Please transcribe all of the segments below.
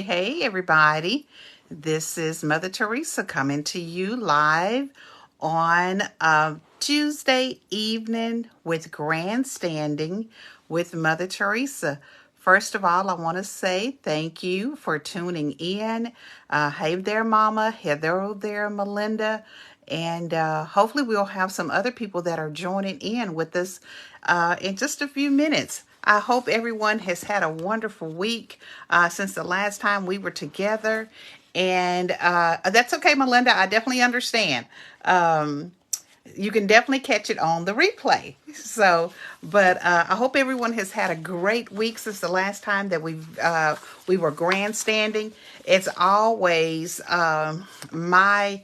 Hey, everybody. This is Mother Theresa coming to you live on Tuesday evening with Grandstanding with Mother Theresa. First of all, I want to say thank you for tuning in. Hey there, Mama. Hello there, Melinda. And hopefully we'll have some other people that are joining in with us in just a few minutes. I hope everyone has had a wonderful week since the last time we were together. And that's okay, Melinda. I definitely understand. You can definitely catch it on the replay. But I hope everyone has had a great week since the last time that we were grandstanding. It's always my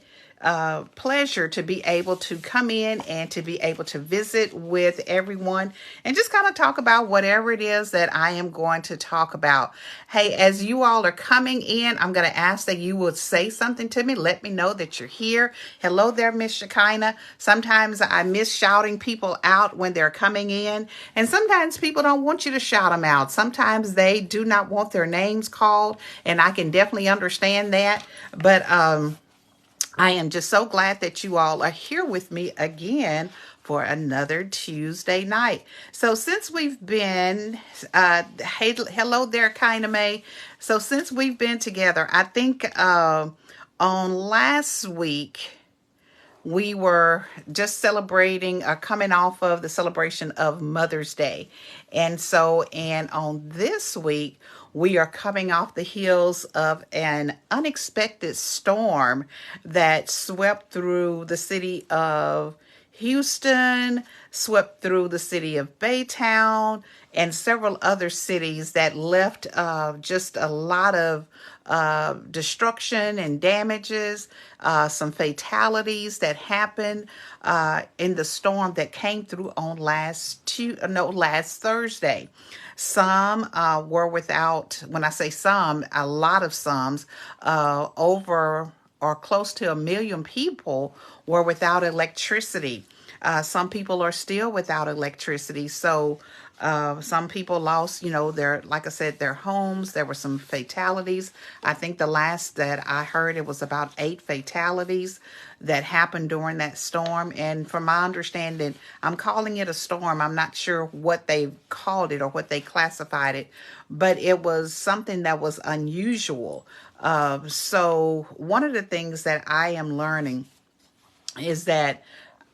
pleasure to be able to come in and to be able to visit with everyone and just kind of talk about whatever it is that I am going to talk about. Hey, as you all are coming in, I'm going to ask that you would say something to me. Let me know that you're here. Hello there, Miss Shekinah. Sometimes I miss shouting people out when they're coming in, and sometimes people don't want you to shout them out. Sometimes they do not want their names called, and I can definitely understand that. But I am just so glad that you all are here with me again for another Tuesday night. So since we've been, hello there, Kinda May. So since we've been together, I think on last week, we were just celebrating, coming off of the celebration of Mother's Day. And on this week, we are coming off the heels of an unexpected storm that swept through the city of Houston, swept through the city of Baytown, and several other cities that left just a lot of destruction and damages, some fatalities that happened in the storm that came through on last Thursday. Some were without, when I say some, a lot of sums, over or close to 1 million people were without electricity. Some people are still without electricity. So some people lost, like I said, their homes. There were some fatalities. I think the last that I heard, it was about 8 fatalities that happened during that storm. And from my understanding, I'm calling it a storm. I'm not sure what they called it or what they classified it, but it was something that was unusual. So one of the things that I am learning is that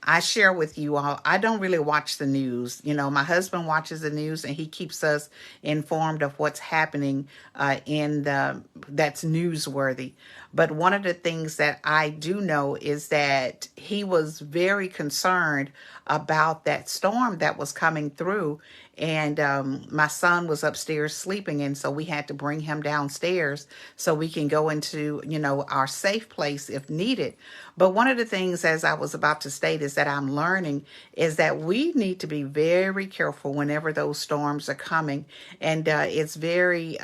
I share with you all, I don't really watch the news. My husband watches the news and he keeps us informed of what's happening that's newsworthy. But one of the things that I do know is that he was very concerned about that storm that was coming through. And my son was upstairs sleeping, and so we had to bring him downstairs so we can go into, our safe place if needed. But one of the things, as I was about to state, is that I'm learning is that we need to be very careful whenever those storms are coming. And it's very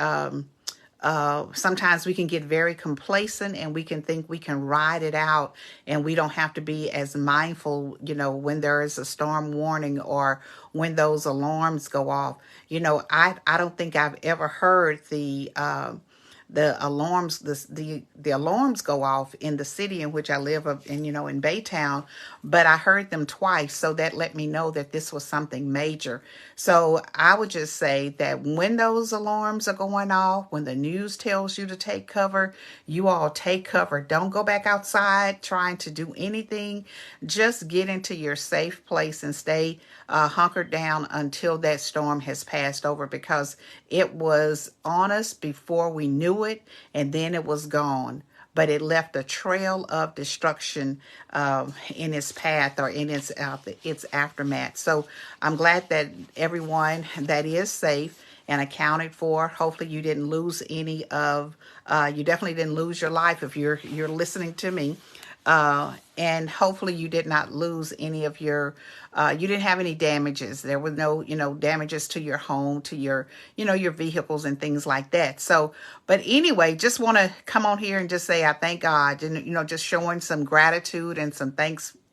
sometimes we can get very complacent and we can think we can ride it out and we don't have to be as mindful, when there is a storm warning or when those alarms go off. I don't think I've ever heard the alarms, the alarms go off in the city in which I live in Baytown, but I heard them twice. So that let me know that this was something major. So I would just say that when those alarms are going off, when the news tells you to take cover, you all take cover. Don't go back outside trying to do anything. Just get into your safe place and stay hunkered down until that storm has passed over, because it was on us before we knew it, and then it was gone. But it left a trail of destruction in its path or in its aftermath. So I'm glad that everyone that is safe and accounted for. Hopefully you didn't lose any of, you definitely didn't lose your life if you're listening to me. And hopefully you did not lose any of your, you didn't have any damages. There were no, damages to your home, to your, your vehicles and things like that. So, but anyway, just want to come on here and just say, I thank God, and, just showing some gratitude and some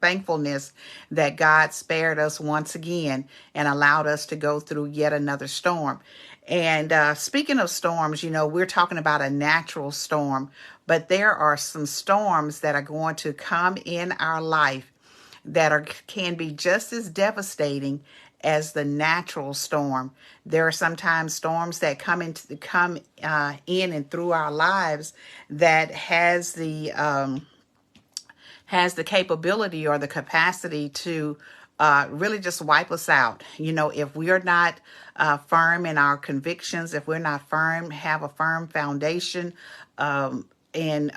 thankfulness that God spared us once again and allowed us to go through yet another storm. And speaking of storms, we're talking about a natural storm, but there are some storms that are going to come in our life that can be just as devastating as the natural storm. There are sometimes storms that in and through our lives that has the capability or the capacity to really just wipe us out. If we are not firm in our convictions, if we're not firm, have a firm foundation, and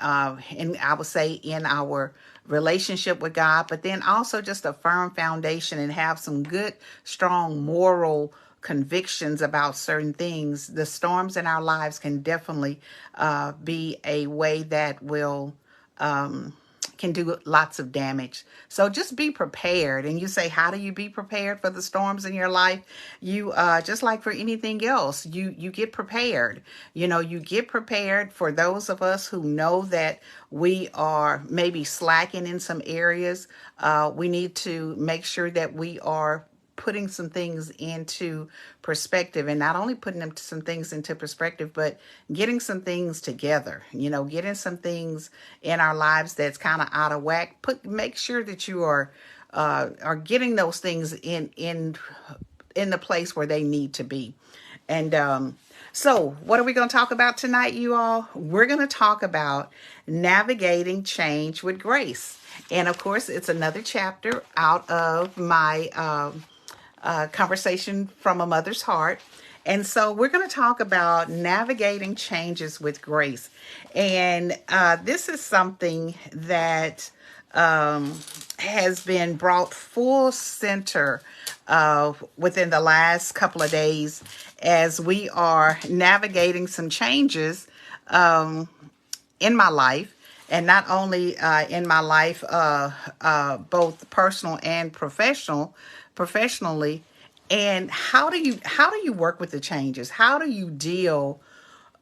I would say in our relationship with God, but then also just a firm foundation and have some good, strong moral convictions about certain things, the storms in our lives can definitely be a way that will can do lots of damage. So just be prepared. And you say, how do you be prepared for the storms in your life? You just like for anything else, you get prepared. You get prepared. For those of us who know that we are maybe slacking in some areas, we need to make sure that we are putting some things into perspective, and not only putting some things into perspective, but getting some things together, getting some things in our lives that's kind of out of whack. Make sure that you are getting those things in the place where they need to be. And so what are we going to talk about tonight, you all? We're going to talk about navigating change with grace. And of course, it's another chapter out of my conversation from a mother's heart. And so we're going to talk about navigating changes with grace. And this is something that has been brought full center within the last couple of days as we are navigating some changes in my life. And not only in my life, both personal and professionally. And how do you work with the changes? How do you deal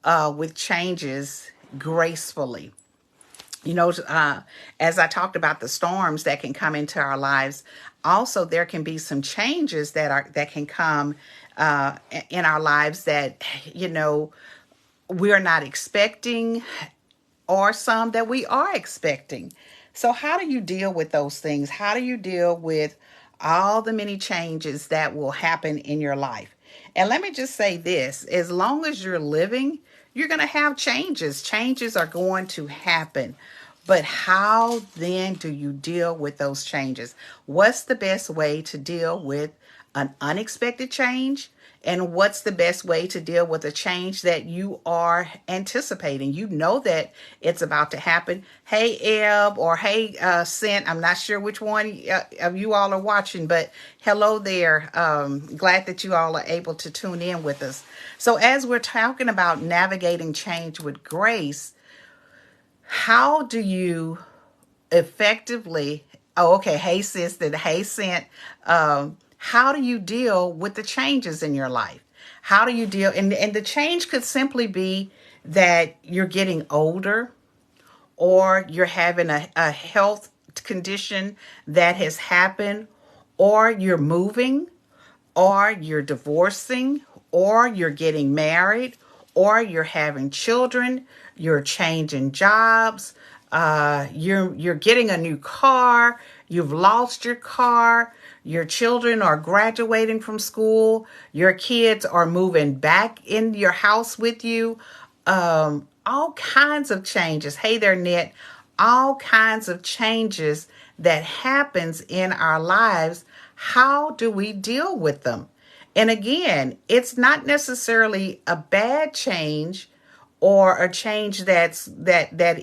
with changes gracefully? As I talked about the storms that can come into our lives, also there can be some changes that can come in our lives that we're not expecting, or some that we are expecting. So how do you deal with those things? How do you deal with all the many changes that will happen in your life? And let me just say this, as long as you're living, you're going to have changes. Changes are going to happen. But how then do you deal with those changes? What's the best way to deal with an unexpected change? And what's the best way to deal with a change that you are anticipating? You know that it's about to happen. Hey, Eb, or hey, Sint. I'm not sure which one of you all are watching, but hello there. Glad that you all are able to tune in with us. So as we're talking about navigating change with grace, how do you effectively, hey, sister, hey, Sint, how do you deal with the changes in your life? How do you deal? And the change could simply be that you're getting older, or you're having a health condition that has happened, or you're moving, or you're divorcing, or you're getting married, or you're having children, you're changing jobs, you're getting a new car, you've lost your car, your children are graduating from school, your kids are moving back in your house with you, all kinds of changes. Hey there, Net. All kinds of changes that happens in our lives. How do we deal with them? And again, it's not necessarily a bad change or a change that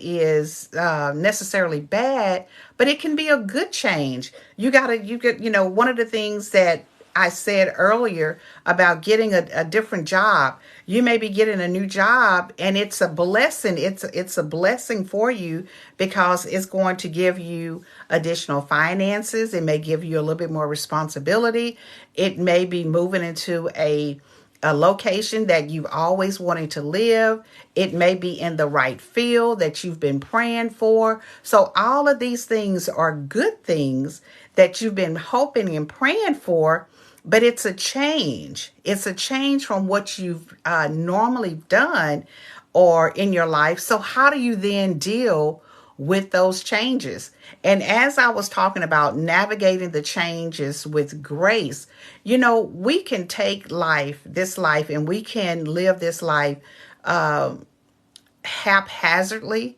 is necessarily bad, but it can be a good change. One of the things that I said earlier about getting a different job. You may be getting a new job, and it's a blessing. It's a blessing for you because it's going to give you additional finances. It may give you a little bit more responsibility. It may be moving into a location that you've always wanted to live. It may be in the right field that you've been praying for. So all of these things are good things that you've been hoping and praying for, but it's a change. It's a change from what you've normally done or in your life. So how do you then deal with those changes? And as I was talking about navigating the changes with grace, we can take this life, and we can live this life haphazardly,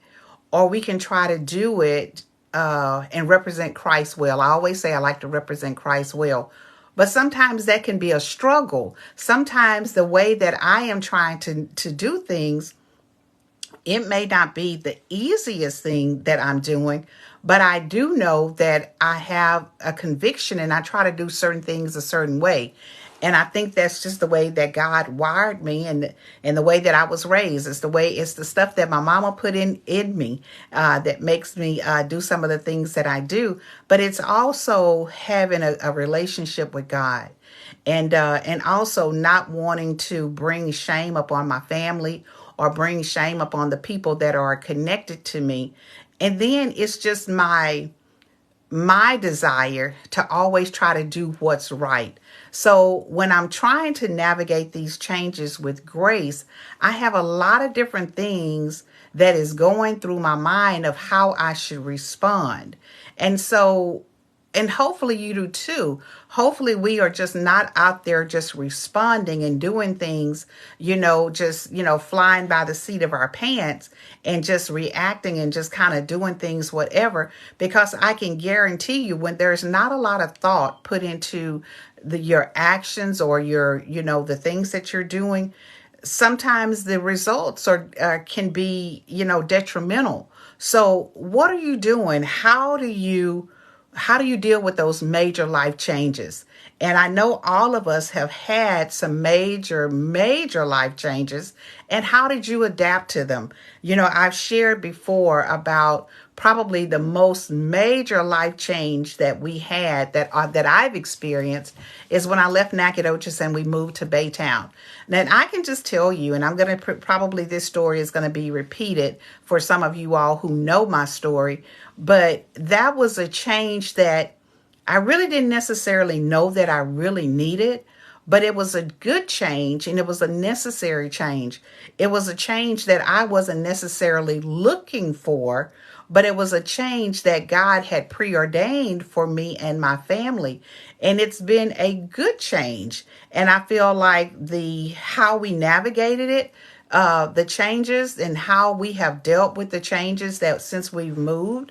or we can try to do it and represent Christ well. I always say I like to represent Christ well. But sometimes that can be a struggle. Sometimes the way that I am trying to do things, it may not be the easiest thing that I'm doing, but I do know that I have a conviction and I try to do certain things a certain way. And I think that's just the way that God wired me, and the way that I was raised. It's the stuff that my mama put in me that makes me do some of the things that I do. But it's also having a relationship with God, and also not wanting to bring shame upon my family or bring shame upon the people that are connected to me. And then it's just my desire to always try to do what's right. So when I'm trying to navigate these changes with grace, I have a lot of different things that is going through my mind of how I should respond. And hopefully you do too. Hopefully we are just not out there just responding and doing things, flying by the seat of our pants and just reacting and just kind of doing things, whatever, because I can guarantee you when there's not a lot of thought put into your actions or the things that you're doing, sometimes the results can be, detrimental. So what are you doing? How do you deal with those major life changes? And I know all of us have had some major life changes. And how did you adapt to them? I've shared before about probably the most major life change that we had that I've experienced is when I left Nacogdoches and we moved to Baytown. Now, I can just tell you, and I'm going to probably this story is going to be repeated for some of you all who know my story, but that was a change that I really didn't necessarily know that I really needed, but it was a good change and it was a necessary change. It was a change that I wasn't necessarily looking for, but it was a change that God had preordained for me and my family. And it's been a good change. And I feel like how we navigated it, the changes and how we have dealt with the changes that since we've moved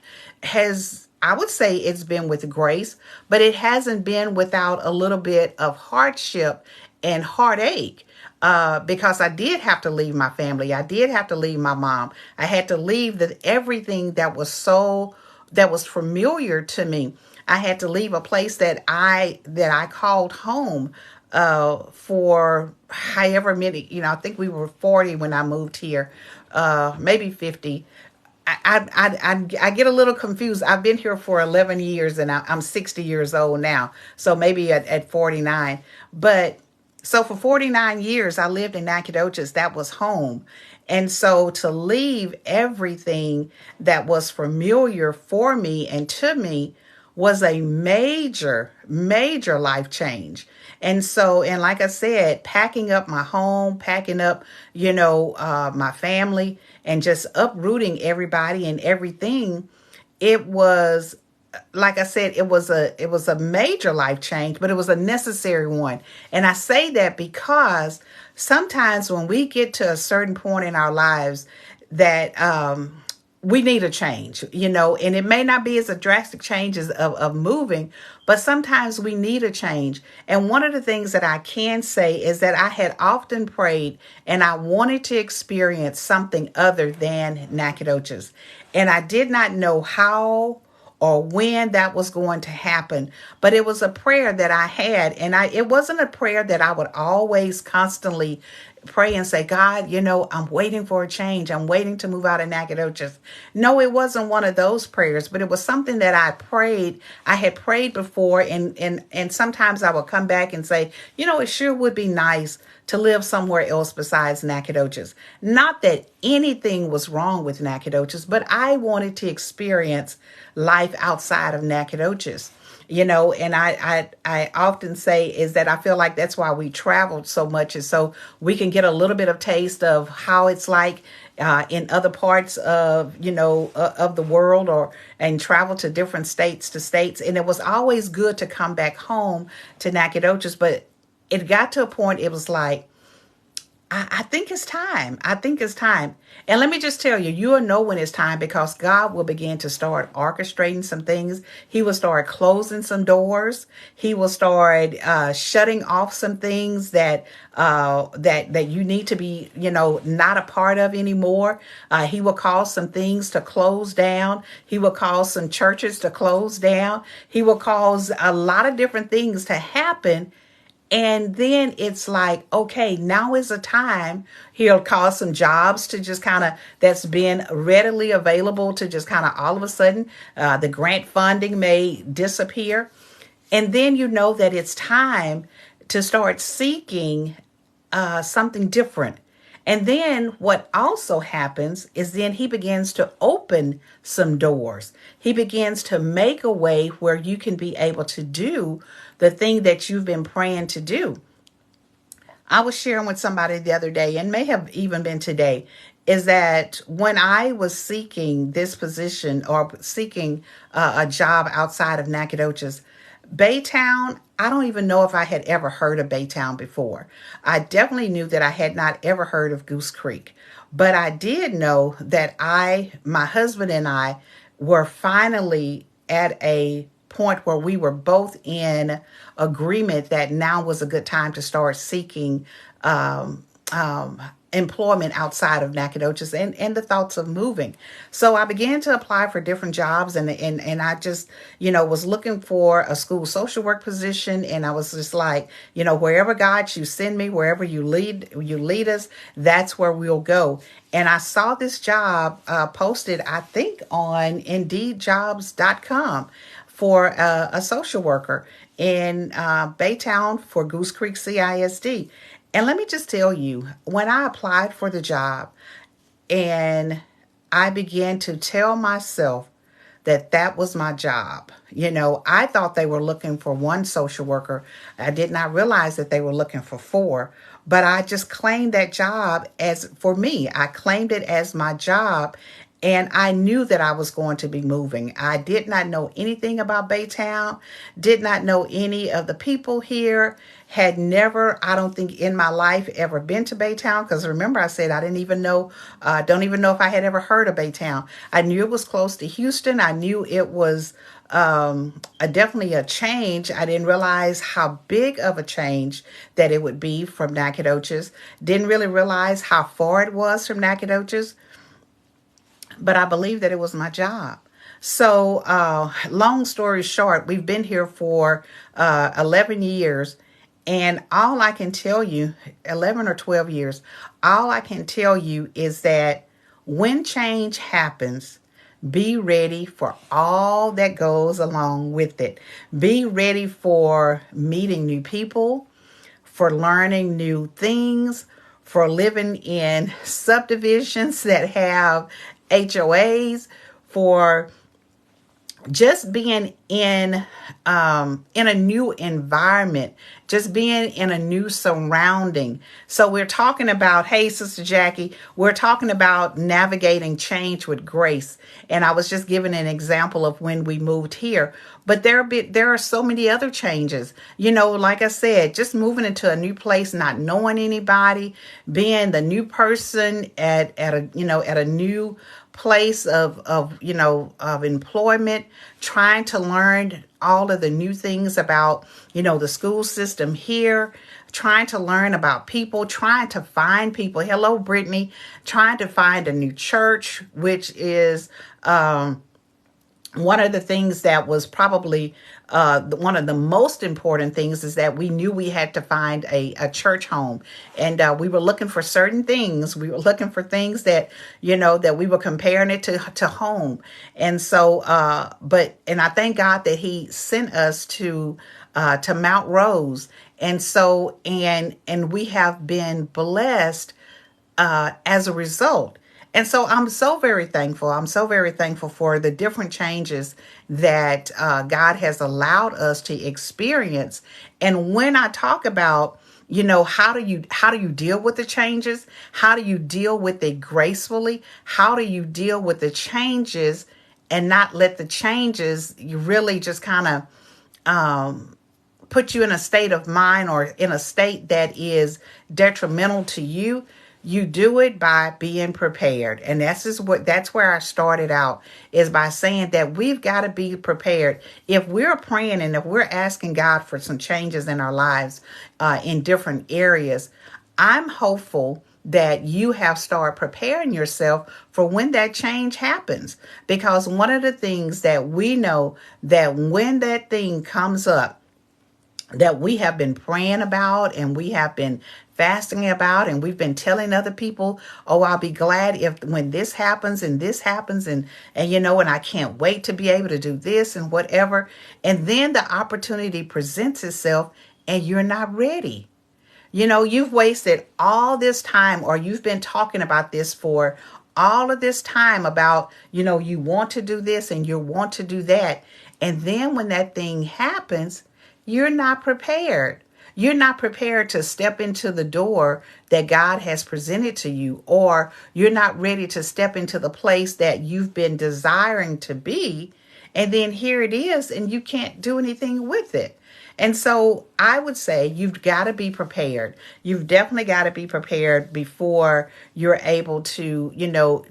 I would say it's been with grace, but it hasn't been without a little bit of hardship and heartache. Because I did have to leave my family. I did have to leave my mom. I had to leave everything that was familiar to me. I had to leave a place that I called home for however many, I think we were 40 when I moved here, maybe 50. I get a little confused. I've been here for 11 years and I'm 60 years old now. So maybe at 49. But so for 49 years, I lived in Nacogdoches. That was home. And so to leave everything that was familiar for me and to me was a major life change. And like I said, packing up my home, packing up, my family, and just uprooting everybody and everything, it was, like I said, it was a major life change, but it was a necessary one. And I say that because sometimes when we get to a certain point in our lives that we need a change, and it may not be as a drastic change as of moving, but sometimes we need a change. And one of the things that I can say is that I had often prayed and I wanted to experience something other than Nacogdoches. And I did not know how or when that was going to happen, but it was a prayer that I had, and it wasn't a prayer that I would always constantly pray and say, God, I'm waiting for a change. I'm waiting to move out of Nacogdoches. No, it wasn't one of those prayers, but it was something that I had prayed before, and sometimes I would come back and say, it sure would be nice to live somewhere else besides Nacogdoches. Not that anything was wrong with Nacogdoches, but I wanted to experience life outside of Nacogdoches. And I often say is that I feel like that's why we traveled so much, is so we can get a little bit of taste of how it's like in other parts of of the world, or and travel to different states. And it was always good to come back home to Nacogdoches, but it got to a point it was like, I think it's time. I think it's time. And let me just tell you, you'll know when it's time because God will begin to start orchestrating some things. He will start closing some doors. He will start shutting off some things that you need to be, not a part of anymore. He will cause some things to close down. He will cause some churches to close down. He will cause a lot of different things to happen. And then it's like, okay, now is a time. He'll cause some jobs to just kind of, that's been readily available to just kind of all of a sudden, the grant funding may disappear. And then you know that it's time to start seeking something different. And then what also happens is then he begins to open some doors. He begins to make a way where you can be able to do the thing that you've been praying to do. I was sharing with somebody the other day, and may have even been today, is that when I was seeking this position or seeking a job outside of Nacogdoches, Baytown, I don't even know if I had ever heard of Baytown before. I definitely knew that I had not ever heard of Goose Creek, but I did know that my husband and I were finally at a point where we were both in agreement that now was a good time to start seeking employment outside of Nacogdoches, and the thoughts of moving. So I began to apply for different jobs, and I just, was looking for a school social work position. And I was just like, wherever God you send me, wherever you lead us, that's where we'll go. And I saw this job posted, I think on indeedjobs.com for a social worker in Baytown for Goose Creek CISD. And let me just tell you, when I applied for the job and I began to tell myself that was my job, I thought they were looking for one social worker. I did not realize that they were looking for four, but I just claimed that job as for me. I claimed it as my job. And I knew that I was going to be moving. I did not know anything about Baytown, did not know any of the people here, had never, I don't think in my life, ever been to Baytown. Because remember I said I didn't even know, don't even know if I had ever heard of Baytown. I knew it was close to Houston. I knew it was definitely a change. I didn't realize how big of a change that it would be from Nacogdoches. Didn't really realize how far it was from Nacogdoches. But I believe that it was my job. So long story short, we've been here for 11 years. And all I can tell you, 11 or 12 years, all I can tell you is that when change happens, be ready for all that goes along with it. Be ready for meeting new people, for learning new things, for living in subdivisions that have HOAs, for just being in a new environment, just being in a new surrounding. So we're talking about, hey, Sister Jackie, we're talking about navigating change with grace. And I was just giving an example of when we moved here. But there are so many other changes. Like I said, just moving into a new place, not knowing anybody, being the new person at a new place of employment, trying to learn all of the new things about, the school system here, trying to learn about people, trying to find people. Hello, Brittany. Trying to find a new church, which is one of the things that was probably one of the most important things is that we knew we had to find a church home. And we were looking for certain things. We were looking for things that, that we were comparing it to home. And so, and I thank God that he sent us to Mount Rose. And so, and we have been blessed as a result. And so I'm so very thankful. I'm so very thankful for the different changes that God has allowed us to experience. And when I talk about, how do you deal with the changes? How do you deal with it gracefully? How do you deal with the changes and not let the changes you really just kind of put you in a state of mind or in a state that is detrimental to you? You do it by being prepared. And that's where I started out, is by saying that we've got to be prepared. If we're praying and if we're asking God for some changes in our lives in different areas, I'm hopeful that you have started preparing yourself for when that change happens. Because one of the things that we know, that when that thing comes up, that we have been praying about and we have been fasting about, and we've been telling other people, oh, I'll be glad if when this happens and this happens, and I can't wait to be able to do this and whatever. And then the opportunity presents itself and you're not ready. You've wasted all this time, or you've been talking about this for all of this time about, you want to do this and you want to do that. And then when that thing happens, you're not prepared. You're not prepared to step into the door that God has presented to you, or you're not ready to step into the place that you've been desiring to be. And then here it is, and you can't do anything with it. And so I would say you've got to be prepared. You've definitely got to be prepared before you're able to,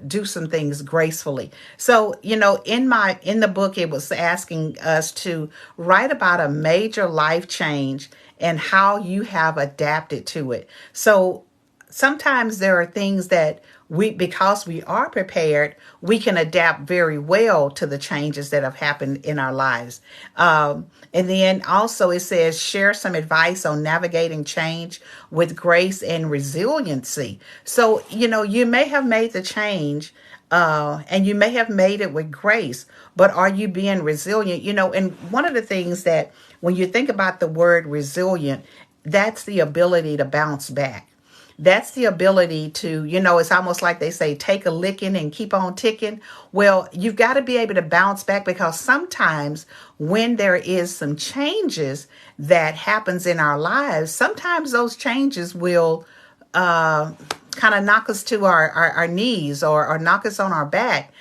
do some things gracefully. So, in the book, it was asking us to write about a major life change and how you have adapted to it. So sometimes there are things that because we are prepared, we can adapt very well to the changes that have happened in our lives. And then also it says, share some advice on navigating change with grace and resiliency. So, you may have made the change, and you may have made it with grace, but are you being resilient? And one of the things that when you think about the word resilient, that's the ability to bounce back. That's the ability to, it's almost like they say, take a licking and keep on ticking. Well, you've got to be able to bounce back, because sometimes when there is some changes that happens in our lives, sometimes those changes will kind of knock us to our knees, or knock us on our back.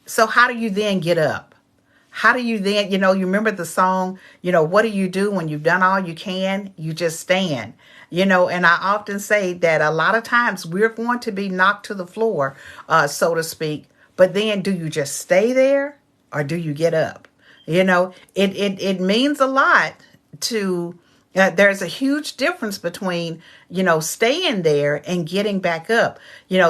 So how do you then get up? How do you then, you remember the song, what do you do when you've done all you can? You just stand. And I often say that a lot of times we're going to be knocked to the floor, so to speak. But then do you just stay there, or do you get up? It means a lot to, there's a huge difference between, staying there and getting back up.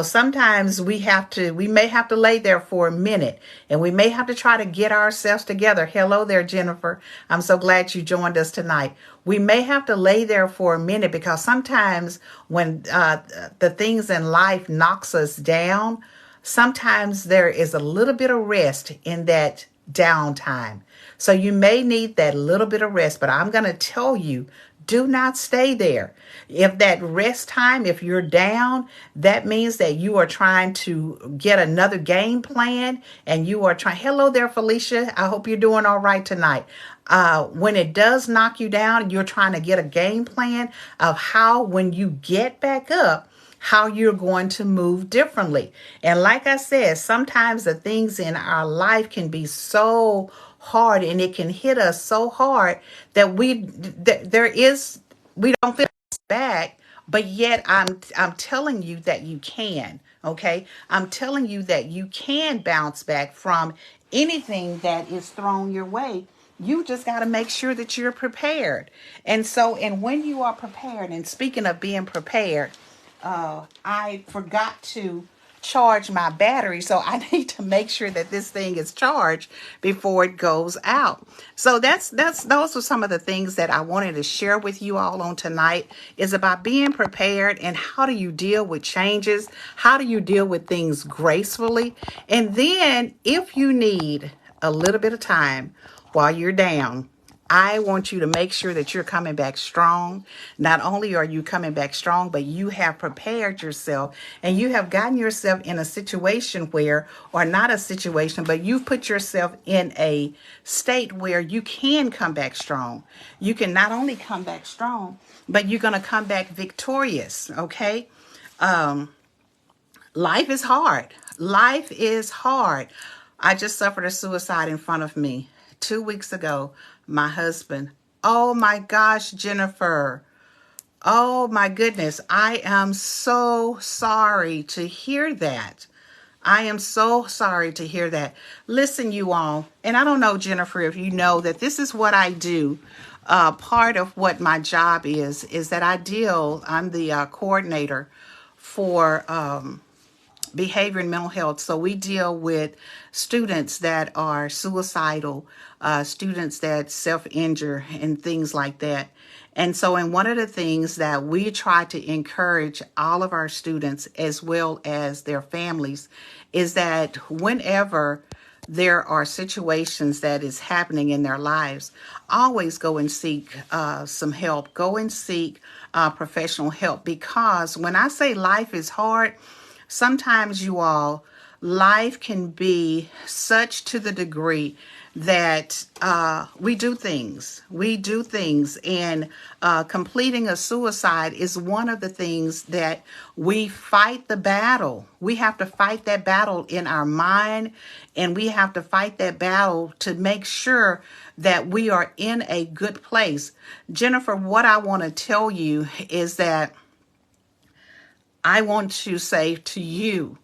Sometimes we may have to lay there for a minute, and we may have to try to get ourselves together. Hello there, Jennifer. I'm so glad you joined us tonight. We may have to lay there for a minute, because sometimes when the things in life knocks us down, sometimes there is a little bit of rest in that downtime. So you may need that little bit of rest, but I'm going to tell you, do not stay there. If that rest time, if you're down, that means that you are trying to get another game plan, and you are trying. Hello there, Felicia. I hope you're doing all right tonight. When it does knock you down, you're trying to get a game plan of how, when you get back up, how you're going to move differently. And like I said, sometimes the things in our life can be so hard, and it can hit us so hard that we don't feel back. But yet I'm telling you that you can. Okay, I'm telling you that you can bounce back from anything that is thrown your way. You just got to make sure that you're prepared. And when you are prepared, and speaking of being prepared, I forgot to charge my battery, so I need to make sure that this thing is charged before it goes out. So those are some of the things that I wanted to share with you all on tonight, is about being prepared, and how do you deal with changes? How do you deal with things gracefully? And then if you need a little bit of time while you're down, I want you to make sure that you're coming back strong. Not only are you coming back strong, but you have prepared yourself and you have gotten yourself in a situation where, or not a situation, but you've put yourself in a state where you can come back strong. You can not only come back strong, but you're going to come back victorious. Okay. Life is hard. Life is hard. I just suffered a suicide in front of me 2 weeks ago. My husband. Oh my gosh, Jennifer. Oh my goodness. I am so sorry to hear that. I am so sorry to hear that. Listen, you all, and I don't know, Jennifer, if you know that this is what I do. Part of what my job is that I'm the coordinator for behavior and mental health. So we deal with students that are suicidal, students that self-injure and things like that. And so, and one of the things that we try to encourage all of our students as well as their families is that whenever there are situations that is happening in their lives, always go and seek some help. Go and seek professional help, because when I say life is hard, sometimes, you all, life can be such to the degree that we do things. And completing a suicide is one of the things that we fight the battle. We have to fight that battle in our mind, and we have to fight that battle to make sure that we are in a good place. Jennifer, what I want to tell you is that I want to say to you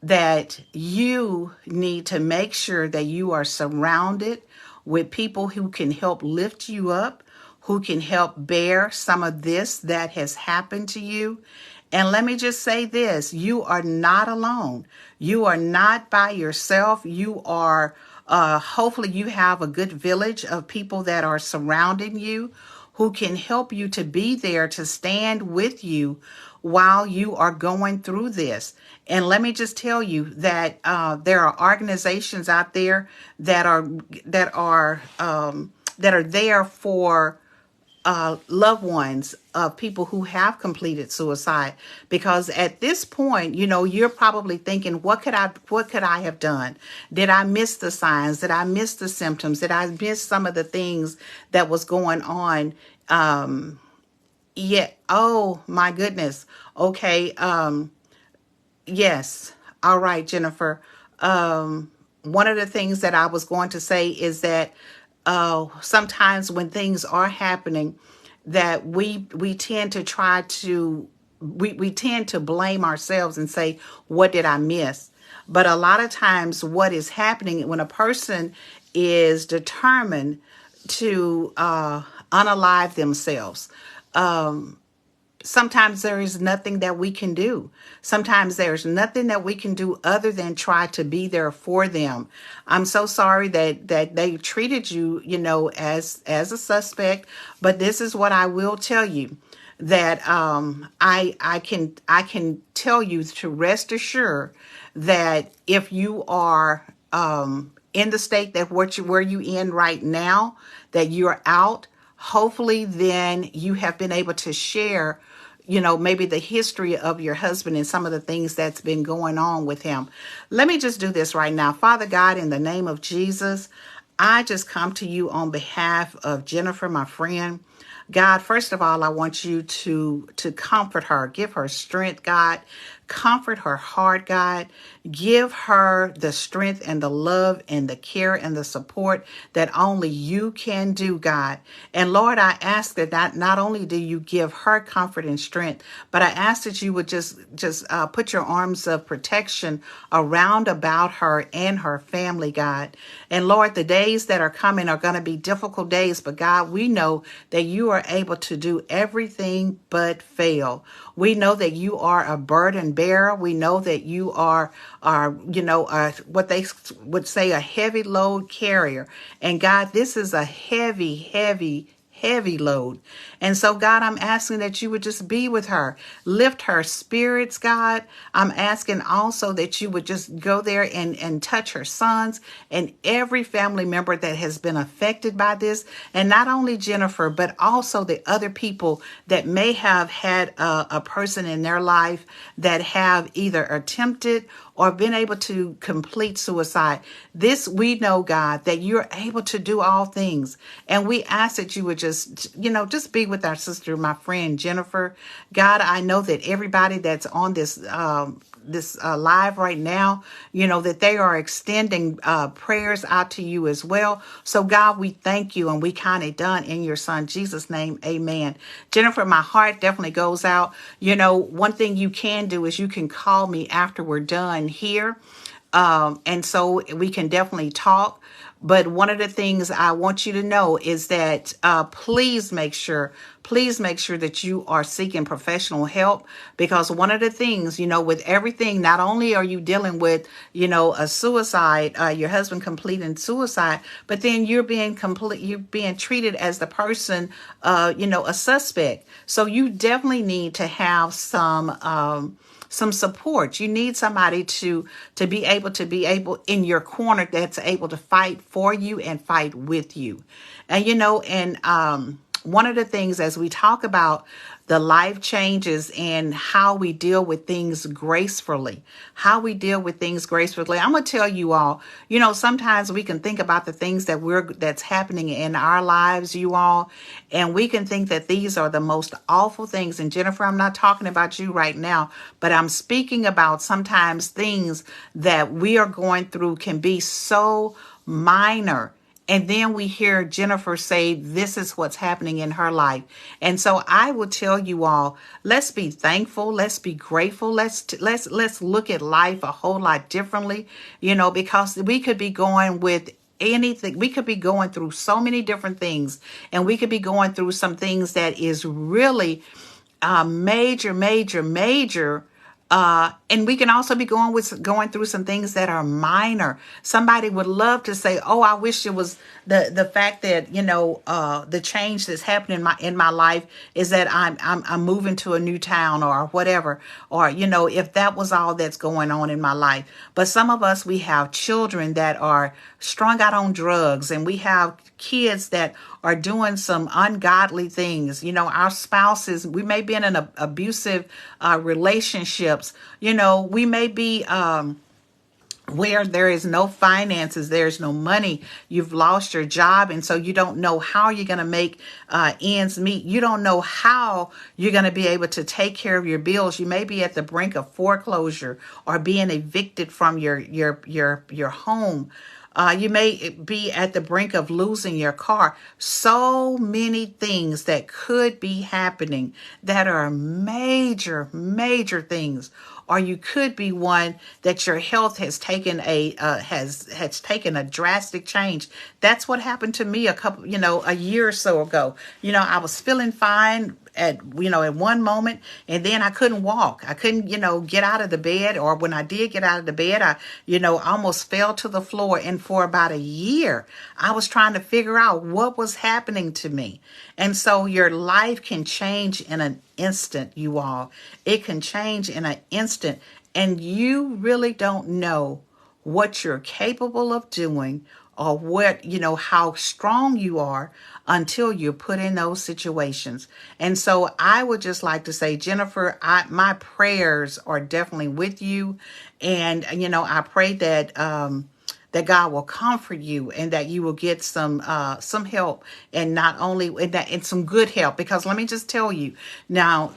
that you need to make sure that you are surrounded with people who can help lift you up, who can help bear some of this that has happened to you. And let me just say this, you are not alone. You are not by yourself. You are, hopefully you have a good village of people that are surrounding you, who can help you to be there to stand with you while you are going through this. And let me just tell you that there are organizations out there that are there for loved ones of people who have completed suicide. Because at this point, you know, you're probably thinking, what could I have done? Did I miss the signs? Did I miss the symptoms? Did I miss some of the things that was going on? Yeah. Oh my goodness. Okay. Yes. All right, Jennifer. One of the things that I was going to say is that sometimes when things are happening, that we tend to try to we tend to blame ourselves and say, what did I miss? But a lot of times what is happening when a person is determined to unalive themselves, sometimes there is nothing that we can do. Sometimes there's nothing that we can do other than try to be there for them. I'm so sorry that they treated you, you know, as a suspect, but this is what I will tell you, that I can tell you to rest assured that if you are in the state that where you in right now, that you're out, hopefully then you have been able to share, you know, maybe the history of your husband and some of the things that's been going on with him. Let me just do this right now. Father God, in the name of Jesus, I just come to you on behalf of Jennifer, my friend. God, first of all, I want you to comfort her, give her strength, God. Comfort her heart, God. Give her the strength and the love and the care and the support that only you can do, God. And Lord, I ask that not only do you give her comfort and strength, but I ask that you would just put your arms of protection around about her and her family, God. And Lord, the days that are coming are going to be difficult days, but God, we know that you are able to do everything but fail. We know that you are a burden bearer. We know that you are what they would say, a heavy load carrier. And God, this is a heavy, heavy, heavy load. And so, God, I'm asking that you would just be with her, lift her spirits, God. I'm asking also that you would just go there and touch her sons and every family member that has been affected by this. And not only Jennifer, but also the other people that may have had a person in their life that have either attempted or been able to complete suicide. This, we know, God, that you're able to do all things. And we ask that you would just, just be with our sister, my friend, Jennifer. God, I know that everybody that's on this live right now, that they are extending prayers out to you as well. So God, we thank you and we count it done in your son, Jesus' name. Amen. Jennifer, my heart definitely goes out. One thing you can do is you can call me after we're done here. And so we can definitely talk. But one of the things I want you to know is that please make sure that you are seeking professional help, because one of the things, with everything, not only are you dealing with, a suicide, your husband completing suicide, but then you're being treated as the person, a suspect. So you definitely need to have some support. You need somebody to be able in your corner that's able to fight for you and fight with you. And one of the things as we talk about the life changes and how we deal with things gracefully, I'm going to tell you all, sometimes we can think about the things that's happening in our lives, you all, and we can think that these are the most awful things. And Jennifer, I'm not talking about you right now, but I'm speaking about sometimes things that we are going through can be so minor. And then we hear Jennifer say, this is what's happening in her life. And so I will tell you all, let's be thankful. Let's be grateful. Let's look at life a whole lot differently, because we could be going with anything. We could be going through so many different things, and we could be going through some things that is really major. And we can also be going through some things that are minor. Somebody would love to say, "Oh, I wish it was the fact that the change that's happening in my life is that I'm moving to a new town or whatever, or if that was all that's going on in my life." But some of us, we have children that are strung out on drugs, and we have kids that are doing some ungodly things. Our spouses, we may be in an abusive relationships. We may be where there is no finances, there's no money, you've lost your job, and so you don't know how you're going to make ends meet. You don't know how you're going to be able to take care of your bills. You may be at the brink of foreclosure or being evicted from your home. You may be at the brink of losing your car. So many things that could be happening that are major things. Or you could be one that your health has taken has taken a drastic change. That's what happened to me a year or so ago. I was feeling fine at one moment, and then I couldn't walk. I couldn't get out of the bed, or when I did get out of the bed, I almost fell to the floor. And for about a year, I was trying to figure out what was happening to me. And so your life can change in an instant, you all. It can change in an instant, and you really don't know what you're capable of doing, or what, how strong you are until you're put in those situations. And so I would just like to say, Jennifer, my prayers are definitely with you. And, I pray that, that God will comfort you, and that you will get some help, and not only and some good help, because let me just tell you now,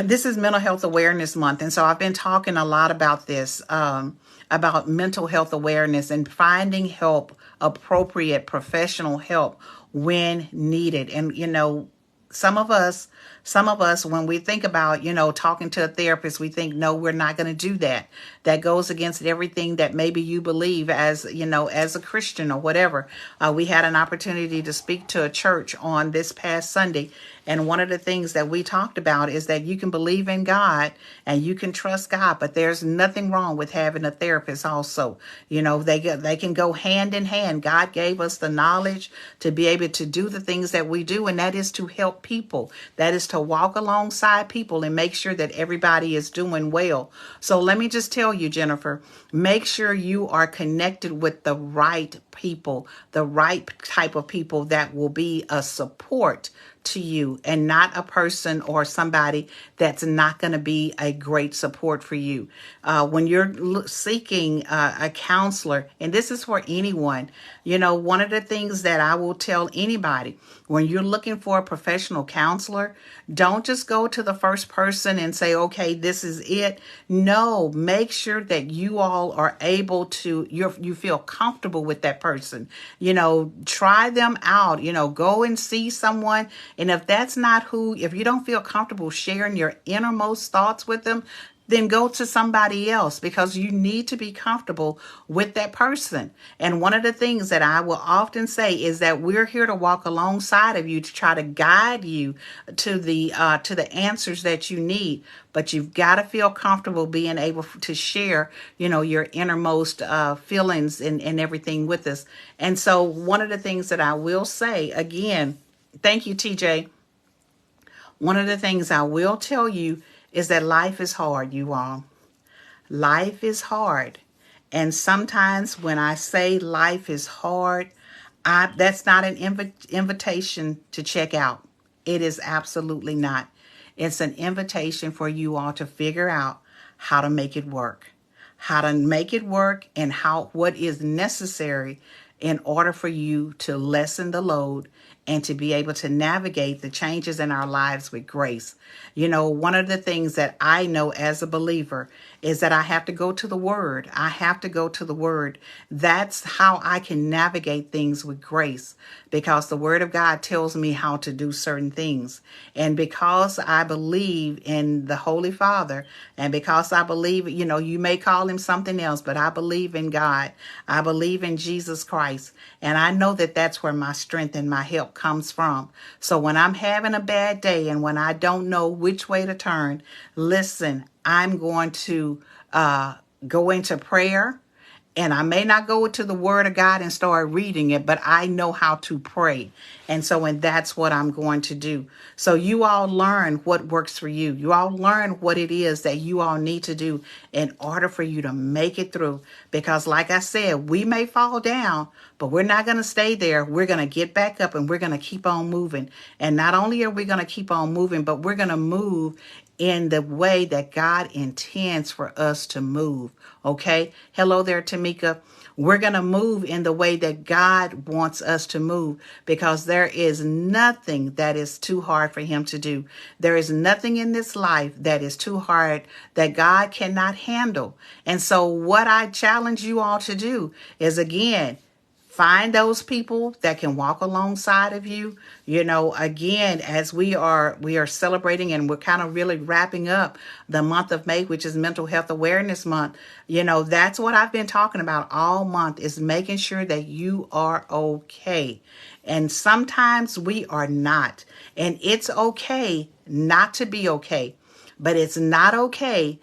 this is Mental Health Awareness Month. And so I've been talking a lot about this, about mental health awareness and finding help, appropriate professional help when needed. And, some of us Some of us, when we think about, talking to a therapist, we think, no, we're not going to do that. That goes against everything that maybe you believe as, as a Christian or whatever. We had an opportunity to speak to a church on this past Sunday. And one of the things that we talked about is that you can believe in God and you can trust God, but there's nothing wrong with having a therapist also. They can go hand in hand. God gave us the knowledge to be able to do the things that we do, and that is to help people. That is to walk alongside people and make sure that everybody is doing well. So let me just tell you, Jennifer, make sure you are connected with the right people, the right type of people that will be a support to you, and not a person or somebody that's not going to be a great support for you. When you're seeking a counselor, and this is for anyone, one of the things that I will tell anybody, when you're looking for a professional counselor, don't just go to the first person and say, okay, this is it. No, make sure that you all are able to, you feel comfortable with that person. Try them out, go and see someone. And if that's not if you don't feel comfortable sharing your innermost thoughts with them, then go to somebody else, because you need to be comfortable with that person. And one of the things that I will often say is that we're here to walk alongside of you to try to guide you to the answers that you need. But you've got to feel comfortable being able to share, your innermost feelings and everything with us. And so one of the things that I will say again, thank you, TJ. One of the things I will tell you is that life is hard, you all. Life is hard. And sometimes when I say life is hard, that's not an invitation to check out. It is absolutely not. It's an invitation for you all to figure out how to make it work. How to make it work, and what is necessary in order for you to lessen the load and to be able to navigate the changes in our lives with grace. One of the things that I know as a believer is that I have to go to the Word. I have to go to the Word. That's how I can navigate things with grace, because the Word of God tells me how to do certain things. And because I believe in the Holy Father, and because I believe, you may call him something else, but I believe in God. I believe in Jesus Christ. And I know that that's where my strength and my help comes from. So when I'm having a bad day and when I don't know which way to turn, listen, I'm going to go into prayer. And I may not go to the Word of God and start reading it, but I know how to pray. And that's what I'm going to do. So you all learn what works for you. You all learn what it is that you all need to do in order for you to make it through. Because like I said, we may fall down, but we're not going to stay there. We're going to get back up and we're going to keep on moving. And not only are we going to keep on moving, but we're going to move in the way that God intends for us to move. Okay. Hello there, Tamika. We're going to move in the way that God wants us to move, because there is nothing that is too hard for him to do. There is nothing in this life that is too hard that God cannot handle. And so what I challenge you all to do is, again, find those people that can walk alongside of you. Again, as we are celebrating, and we're kind of really wrapping up the month of May, which is Mental Health Awareness Month. That's what I've been talking about all month, is making sure that you are okay. And sometimes we are not. And it's okay not to be okay. But it's not okay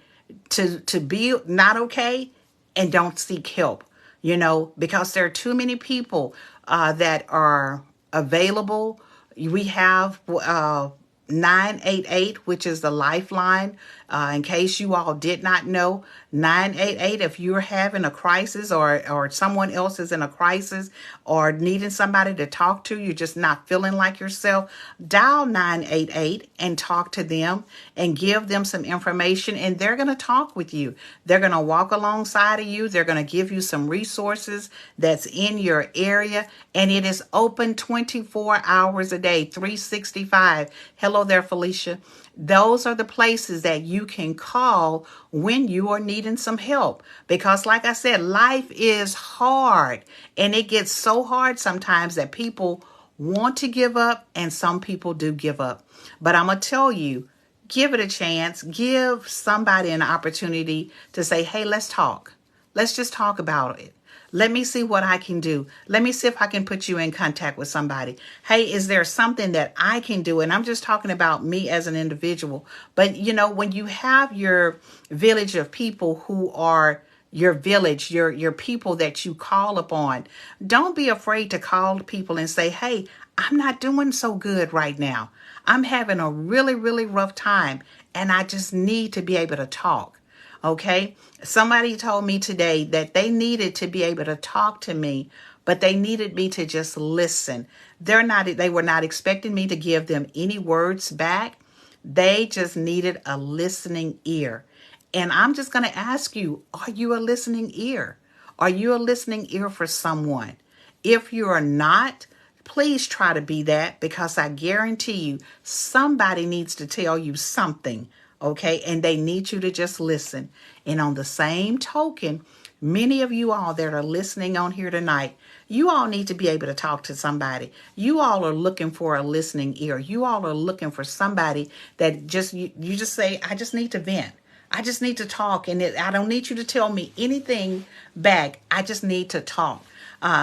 to be not okay and don't seek help. Because there are too many people that are available. We have 988, which is the lifeline. In case you all did not know, 988, if you're having a crisis or someone else is in a crisis or needing somebody to talk to, you're just not feeling like yourself, dial 988 and talk to them and give them some information, and they're going to talk with you. They're going to walk alongside of you. They're going to give you some resources that's in your area, and it is open 24 hours a day, 365. Hello there, Felicia. Those are the places that you can call when you are needing some help. Because like I said, life is hard, and it gets so hard sometimes that people want to give up, and some people do give up. But I'm going to tell you, give it a chance. Give somebody an opportunity to say, hey, let's talk. Let's just talk about it. Let me see what I can do. Let me see if I can put you in contact with somebody. Hey, is there something that I can do? And I'm just talking about me as an individual. But, you know, when you have your village of people who are your village, your people that you call upon, don't be afraid to call people and say, hey, I'm not doing so good right now. I'm having a really, really rough time, and I just need to be able to talk. Okay. Somebody told me today that they needed to be able to talk to me, but they needed me to just listen. They were not expecting me to give them any words back. They just needed a listening ear. And I'm just going to ask you, are you a listening ear? Are you a listening ear for someone? If you are not, please try to be that, because I guarantee you somebody needs to tell you something, okay? And they need you to just listen. And on the same token, many of you all that are listening on here tonight, you all need to be able to talk to somebody. You all are looking for a listening ear. You all are looking for somebody that just, you just say, I just need to vent. I just need to talk, and I don't need you to tell me anything back. I just need to talk.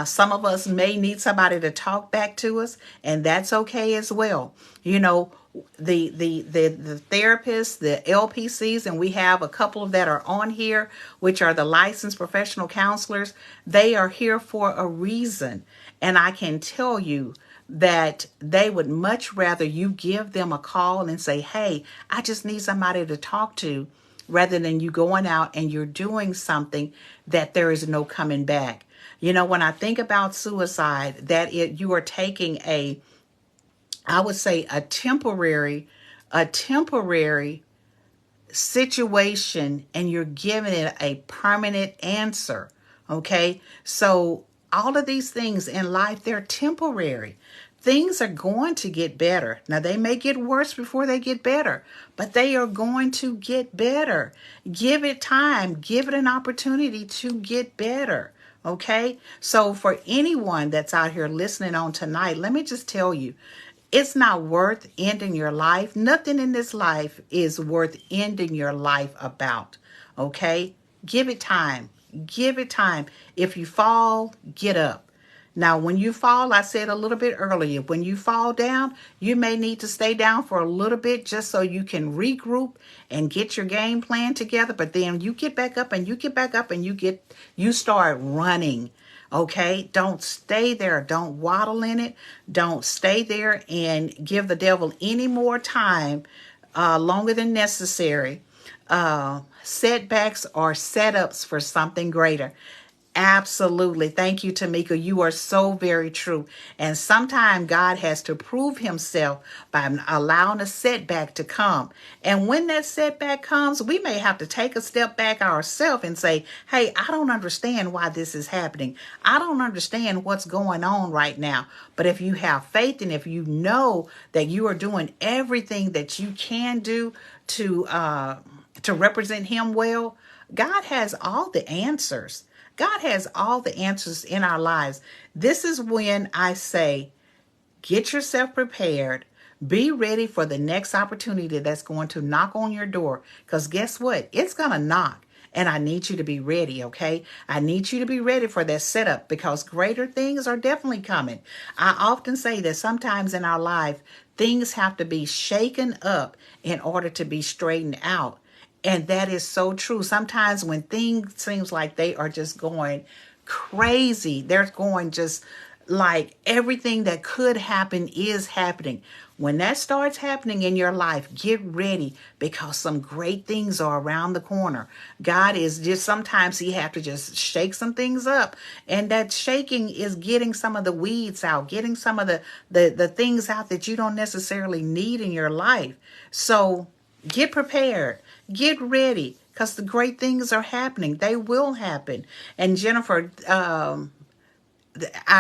Some of us may need somebody to talk back to us, and that's okay as well. You know, the therapists, the LPCs, and we have a couple of that are on here, which are the licensed professional counselors. They are here for a reason, and I can tell you that they would much rather you give them a call and say, hey, I just need somebody to talk to, rather than you going out and you're doing something that there is no coming back. You know, when I think about suicide, you are taking I would say a temporary situation, and you're giving it a permanent answer. Okay. So all of these things in life, they're temporary. Things are going to get better. Now, they may get worse before they get better, but they are going to get better. Give it time. Give it an opportunity to get better. Okay? So for anyone that's out here listening on tonight, let me just tell you, it's not worth ending your life. Nothing in this life is worth ending your life about. Okay? Give it time. Give it time. If you fall, get up. Now, when you fall, I said a little bit earlier, when you fall down, you may need to stay down for a little bit just so you can regroup and get your game plan together. But then you get back up and you get back up and you start running. Okay, don't stay there. Don't waddle in it. Don't stay there and give the devil any more time, longer than necessary. Setbacks are setups for something greater. Absolutely. Thank you, Tamika. You are so very true. And sometimes God has to prove himself by allowing a setback to come. And when that setback comes, we may have to take a step back ourselves and say, hey, I don't understand why this is happening. I don't understand what's going on right now. But if you have faith, and if you know that you are doing everything that you can do to represent him well, God has all the answers. God has all the answers in our lives. This is when I say, get yourself prepared. Be ready for the next opportunity that's going to knock on your door. Because guess what? It's going to knock. And I need you to be ready, okay? I need you to be ready for that setup, because greater things are definitely coming. I often say that sometimes in our life, things have to be shaken up in order to be straightened out. And that is so true. Sometimes when things seems like they are just going crazy, they're going just like everything that could happen is happening. When that starts happening in your life, get ready, because some great things are around the corner. God is just, sometimes he have to just shake some things up. And that shaking is getting some of the weeds out, getting some of the things out that you don't necessarily need in your life. So get prepared. Get ready, because the great things are happening. They will happen. And Jennifer, I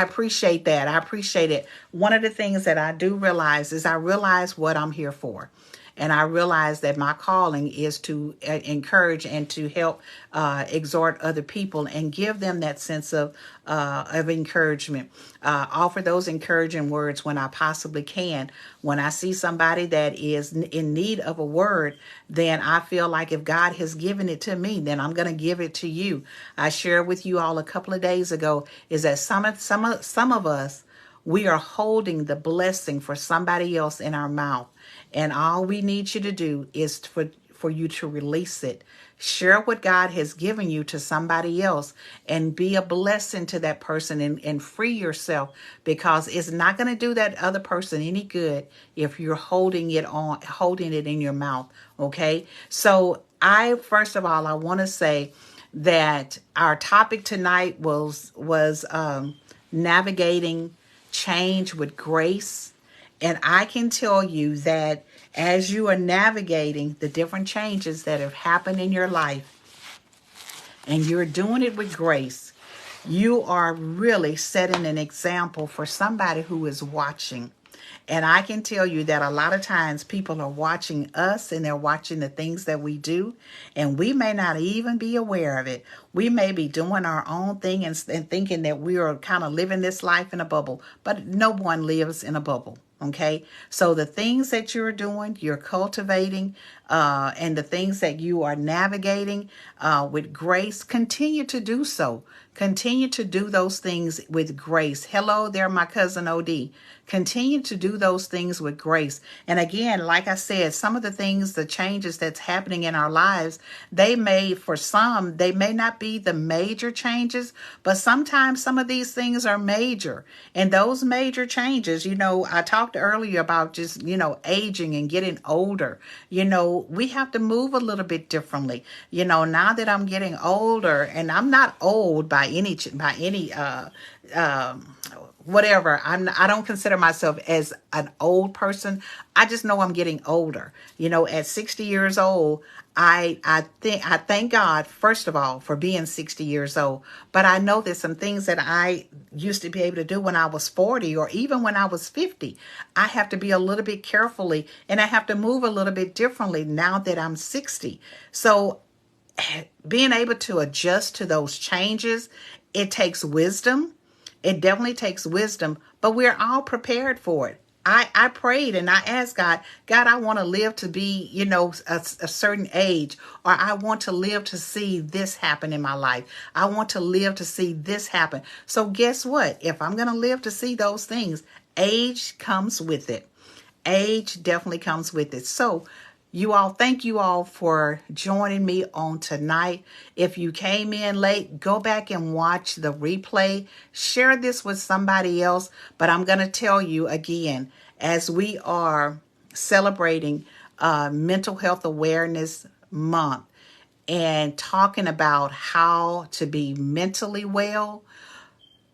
appreciate that. I appreciate it. One of the things that I do realize is I realize what I'm here for. And I realize that my calling is to encourage and to help exhort other people and give them that sense of encouragement. Offer those encouraging words when I possibly can. When I see somebody that is in need of a word, then I feel like if God has given it to me, then I'm going to give it to you. I shared with you all a couple of days ago is that some of us, we are holding the blessing for somebody else in our mouth. And all we need you to do is for you to release it. Share what God has given you to somebody else and be a blessing to that person and free yourself, because it's not going to do that other person any good if you're holding it in your mouth. Okay. So first of all, I want to say that our topic tonight was navigating change with grace. And I can tell you that as you are navigating the different changes that have happened in your life and you're doing it with grace, you are really setting an example for somebody who is watching. And I can tell you that a lot of times people are watching us and they're watching the things that we do, and we may not even be aware of it. We may be doing our own thing and thinking that we are kind of living this life in a bubble, but no one lives in a bubble. Okay, so the things that you're doing, you're cultivating, and the things that you are navigating with grace, continue to do so. Continue to do those things with grace. Hello there, my cousin OD. Continue to do those things with grace. And again, like I said, some of the things, the changes that's happening in our lives, for some, they may not be the major changes, but sometimes some of these things are major. And those major changes, I talked earlier about just, aging and getting older. We have to move a little bit differently. Now that I'm getting older, and I'm not old by any whatever. I don't consider myself as an old person. I just know I'm getting older. At 60 years old, I thank God, first of all, for being 60 years old. But I know there's some things that I used to be able to do when I was 40 or even when I was 50. I have to be a little bit carefully, and I have to move a little bit differently now that I'm 60. So being able to adjust to those changes, it takes wisdom. It definitely takes wisdom, but we're all prepared for it. I prayed and I asked God, I want to live to be, a certain age, or I want to live to see this happen in my life. I want to live to see this happen. So guess what? If I'm going to live to see those things, age comes with it. Age definitely comes with it. So thank you all for joining me on tonight. If you came in late, go back and watch the replay. Share this with somebody else. But I'm going to tell you again, as we are celebrating Mental Health Awareness Month and talking about how to be mentally well,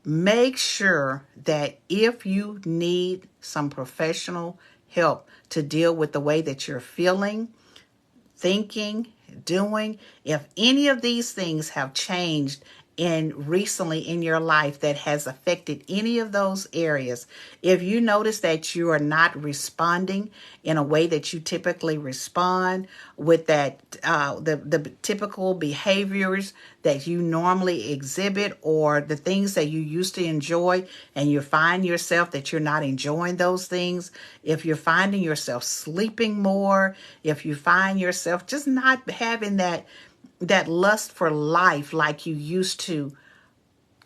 make sure that if you need some professional help to deal with the way that you're feeling, thinking, doing, if any of these things have changed recently in your life that has affected any of those areas, if you notice that you are not responding in a way that you typically respond with that the typical behaviors that you normally exhibit, or the things that you used to enjoy, and you find yourself that you're not enjoying those things, if you're finding yourself sleeping more, if you find yourself just not having that lust for life like you used to,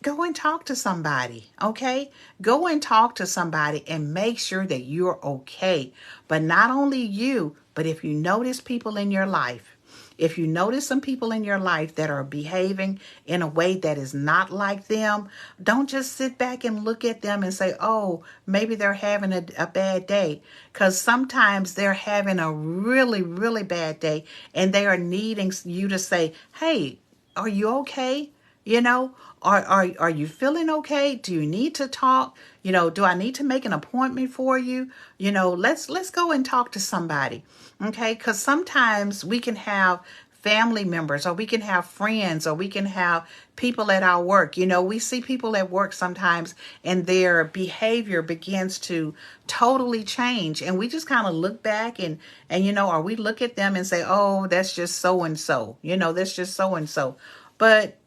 go and talk to somebody, okay? Go and talk to somebody and make sure that you're okay. But not only you, but if you notice people in your life, if you notice some people in your life that are behaving in a way that is not like them, don't just sit back and look at them and say, oh, maybe they're having a bad day. Because sometimes they're having a really, really bad day, and they are needing you to say, hey, are you okay? Are you feeling okay? Do you need to talk? Do I need to make an appointment for you? Let's go and talk to somebody. Okay? Because sometimes we can have family members, or we can have friends, or we can have people at our work. We see people at work sometimes and their behavior begins to totally change. And we just kind of look back or we look at them and say, oh, that's just so and so, that's just so and so. But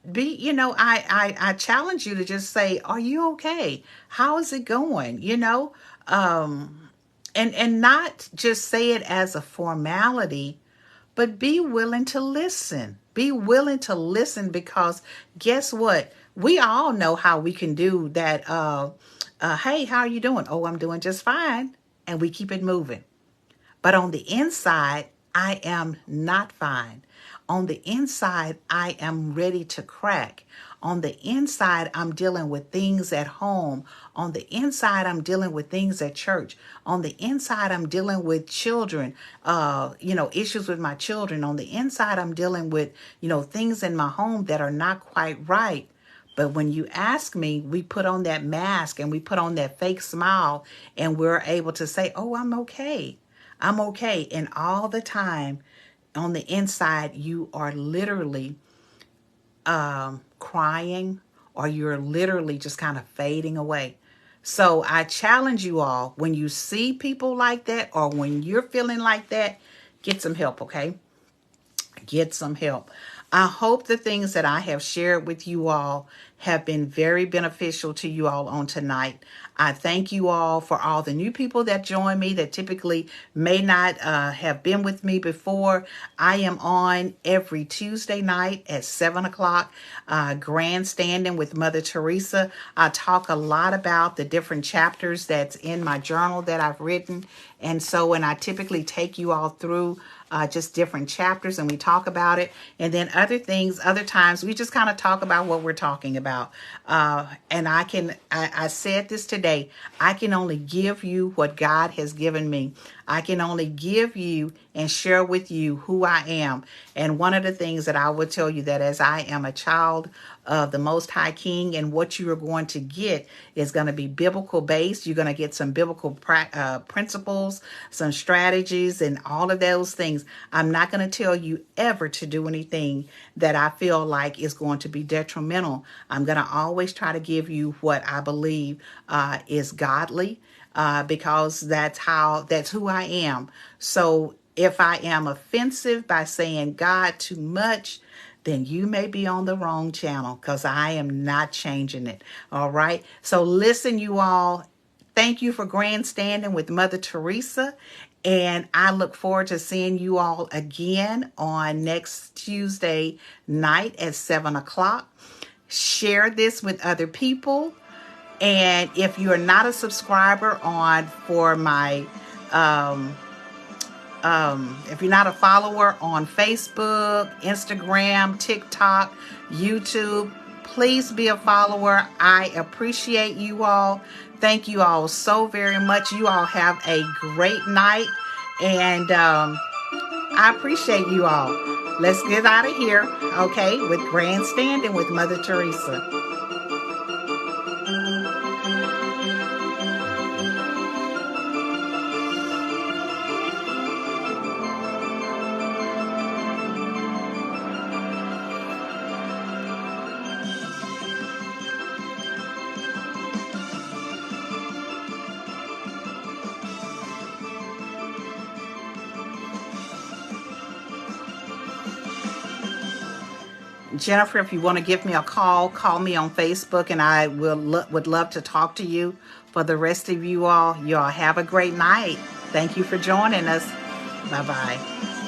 I challenge you to just say, are you okay? How is it going? And not just say it as a formality, but be willing to listen. Be willing to listen, because guess what? We all know how we can do that. Hey, how are you doing? Oh, I'm doing just fine. And we keep it moving. But on the inside, I am not fine. On the inside, I am ready to crack. On the inside, I'm dealing with things at home. On the inside, I'm dealing with things at church. On the inside, I'm dealing with children, issues with my children. On the inside, I'm dealing with, things in my home that are not quite right. But when you ask me, we put on that mask and we put on that fake smile, and we're able to say, oh, I'm okay. I'm okay. And all the time on the inside, you are literally crying, or you're literally just kind of fading away. So I challenge you all, when you see people like that, or when you're feeling like that, get some help, okay? Get some help. I hope the things that I have shared with you all have been very beneficial to you all on tonight. I thank you all for all the new people that join me that typically may not have been with me before. I am on every Tuesday night at 7 o'clock, grandstanding with Mother Theresa. I talk a lot about the different chapters that's in my journal that I've written. And I typically take you all through just different chapters, and we talk about it. And then other times we just kind of talk about what we're talking about. And I said this today, I can only give you what God has given me. I can only give you and share with you who I am. And one of the things that I will tell you, that as I am a child of the Most High King, and what you are going to get is going to be biblical based. You're going to get some biblical principles, some strategies, and all of those things. I'm not going to tell you ever to do anything that I feel like is going to be detrimental. I'm going to always try to give you what I believe is godly, because that's who I am. So if I am offensive by saying God too much, then you may be on the wrong channel, because I am not changing it. All right. So listen, you all, thank you for grandstanding with Mother Theresa. And I look forward to seeing you all again on next Tuesday night at 7 o'clock. Share this with other people. And if you're not a subscriber for my if you're not a follower on Facebook, Instagram, TikTok, YouTube, please be a follower. I appreciate you all. Thank you all so very much. You all have a great night, and I appreciate you all. Let's get out of here, okay, with grandstanding with Mother Theresa. Jennifer, if you want to give me a call me on Facebook, and I would love to talk to you. For the rest of you all have a great night. Thank you for joining us. Bye-bye.